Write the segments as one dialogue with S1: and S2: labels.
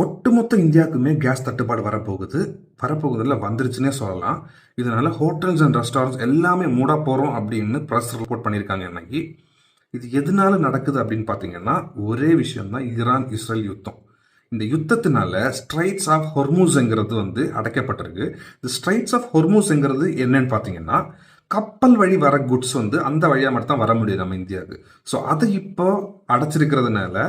S1: ஒட்டுமொத்த இந்தியாவுக்குமே கேஸ் தட்டுப்பாடு வரப்போகுது. வரப்போகுதுல்ல, வந்துருச்சுன்னே சொல்லலாம். இதனால ஹோட்டல்ஸ் அண்ட் ரெஸ்டாரண்ட்ஸ் எல்லாமே மூட போறோம் அப்படின்னு பிரஸ் ரிப்போர்ட் பண்ணியிருக்காங்க இன்னைக்கு. இது எதனால நடக்குது அப்படின்னு பார்த்தீங்கன்னா, ஒரே விஷயம் தான், ஈரான் இஸ்ரேல் யுத்தம். இந்த யுத்தத்தினால ஸ்ட்ரைட்ஸ் ஆஃப் ஹொர்மூஸ்ங்கிறது அடைக்கப்பட்டிருக்கு. இந்த ஸ்ட்ரைட்ஸ் ஆஃப் ஹொர்மூஸ்ங்கிறது என்னன்னு பார்த்தீங்கன்னா, கப்பல் வழி வர குட்ஸ் அந்த வழியாக மட்டும் தான் வர முடியும் நம்ம இந்தியாவுக்கு. ஸோ அதை இப்போ அடைச்சிருக்கிறதுனால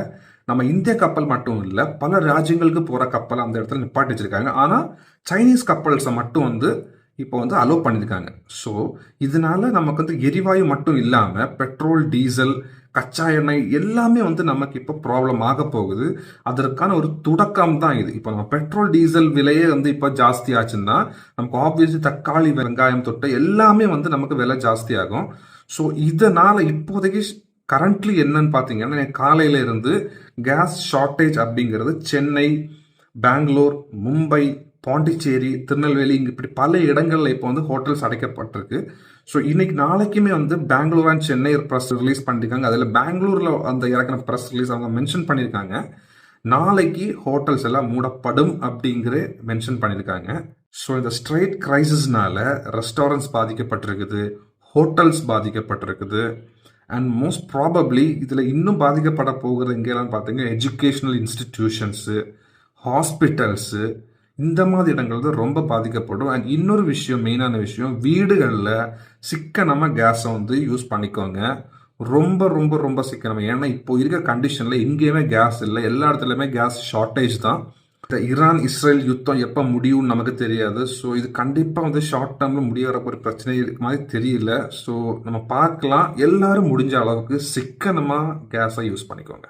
S1: நம்ம இந்திய கப்பல் மட்டும் இல்லை, பல ராஜ்யங்களுக்கு போகிற கப்பல் அந்த இடத்துல நிப்பாட்டி வச்சிருக்காங்க. ஆனால் சைனீஸ் கப்பல்ஸை மட்டும் இப்போ அலோவ் பண்ணியிருக்காங்க. ஸோ இதனால நமக்கு எரிவாயு மட்டும் இல்லாமல் பெட்ரோல், டீசல், கச்சா எண்ணெய் எல்லாமே நமக்கு இப்போ ப்ராப்ளம் ஆக போகுது. அதற்கான ஒரு தொடக்கம் தான் இது. இப்போ நம்ம பெட்ரோல், டீசல் விலையே இப்போ ஜாஸ்தி ஆச்சுன்னா நமக்கு ஆப்வியஸ்லி தக்காளி, வெங்காயம் தொட்ட எல்லாமே நமக்கு விலை ஜாஸ்தி ஆகும். ஸோ இதனால இப்போதைக்கு கரண்ட்லி என்னன்னு பார்த்தீங்கன்னா, காலையில இருந்து கேஸ் ஷார்ட்டேஜ் அப்படிங்கிறது சென்னை, பெங்களூர், மும்பை, பாண்டிச்சேரி, திருநெல்வேலி, இப்படி பல இடங்கள்ல இப்போ ஹோட்டல்ஸ் அடைக்கப்பட்டிருக்கு. ஸோ இன்னைக்கு நாளைக்குமே Bangalore and Chennai press release பண்ணியிருக்காங்க. அதில் பெங்களூர்ல இறக்கின ப்ரெஸ் ரிலீஸ் அவங்க மென்ஷன் பண்ணியிருக்காங்க, நாளைக்கு ஹோட்டல்ஸ் எல்லாம் மூடப்படும் அப்படிங்கிற மென்ஷன் பண்ணியிருக்காங்க. ஸோ இந்த ஸ்ட்ரைட் கிரைசிஸ்னால ரெஸ்டாரண்ட்ஸ் பாதிக்கப்பட்டிருக்குது, ஹோட்டல்ஸ் பாதிக்கப்பட்டிருக்குது. அண்ட் மோஸ்ட் ப்ராபப்ளி இதில் இன்னும் பாதிக்கப்பட போகிறது எங்கெல்லாம் பார்த்தீங்கன்னா, எஜுகேஷனல் இன்ஸ்டிடியூஷன்ஸு, ஹாஸ்பிட்டல்ஸு, இந்த மாதிரி இடங்கள் தான் ரொம்ப பாதிக்கப்படும். அண்ட் இன்னொரு விஷயம், மெயினான விஷயம், வீடுகளில் சிக்கனமாக கேஸை யூஸ் பண்ணிக்கோங்க. ரொம்ப ரொம்ப ரொம்ப சிக்கனமாக. ஏன்னா இப்போ இருக்க கண்டிஷனில் எங்கேயுமே கேஸ் இல்லை, எல்லா இடத்துலையுமே கேஸ் ஷார்ட்டேஜ் தான். இந்த ஈரான் இஸ்ரேல் யுத்தம் எப்போ முடியும்னு நமக்கு தெரியாது. ஸோ இது கண்டிப்பாக ஷார்ட் டேர்மில் முடிய வர ஒரு பிரச்சனை இருக்கு மாதிரி தெரியல. ஸோ நம்ம பார்க்கலாம். எல்லாரும் முடிஞ்ச அளவுக்கு சிக்கனமாக கேஸை யூஸ் பண்ணிக்கோங்க.